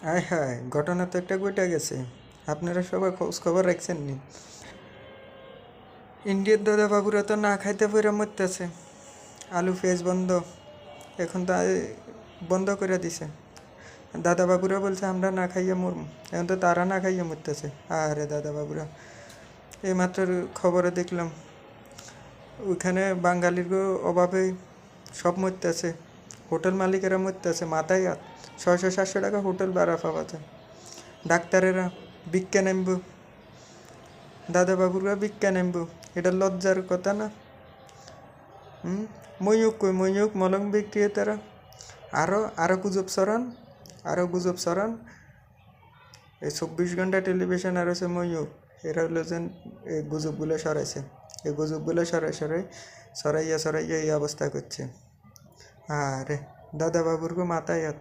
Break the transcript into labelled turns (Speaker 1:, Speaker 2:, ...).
Speaker 1: আয় হায়, ঘটনা তো একটা ঘটে গেছে। আপনারা সবাই খোঁজ খবর রাখছেন নি? ইন্ডিয়ার দাদা বাবুরা তো না খাইতে পইরা মরতেছে। আলু পেঁয়াজ বন্ধ, এখন তো বন্ধ করে দিছে। দাদা বাবুরা বলছে আমরা না খাইয়ে মরম, এখন তো তারা না খাইয়ে মরতেছে। আরে দাদা বাবুরা, এইমাত্র খবরে দেখলাম ওইখানে বাঙালির অভাবে সব মরতেছে, হোটেল মালিকেরা মরতেছে মাথায় হাত। 600-700 টাকা হোটেল ভাড়া পাওয়া যায়। ডাক্তারেরা ভিক্ষা নামব, দাদা বাবুরা ভিক্ষা নামব, এটা লজ্জার কথা না? ময়ূক কই ময়ূক মলম বিক্রেতারা আরও আরও গুজব সরান, আরও গুজব সরান। এই 24 ঘন্টা টেলিভিশন আর হচ্ছে ময়ূক, এরা হলো যেন এই গুজবগুলো সরাইছে। এই গুজবগুলো সরাইয়া সরাইয়া এই অবস্থা করছে। আরে দাদা বাবুর মাথায় হাত।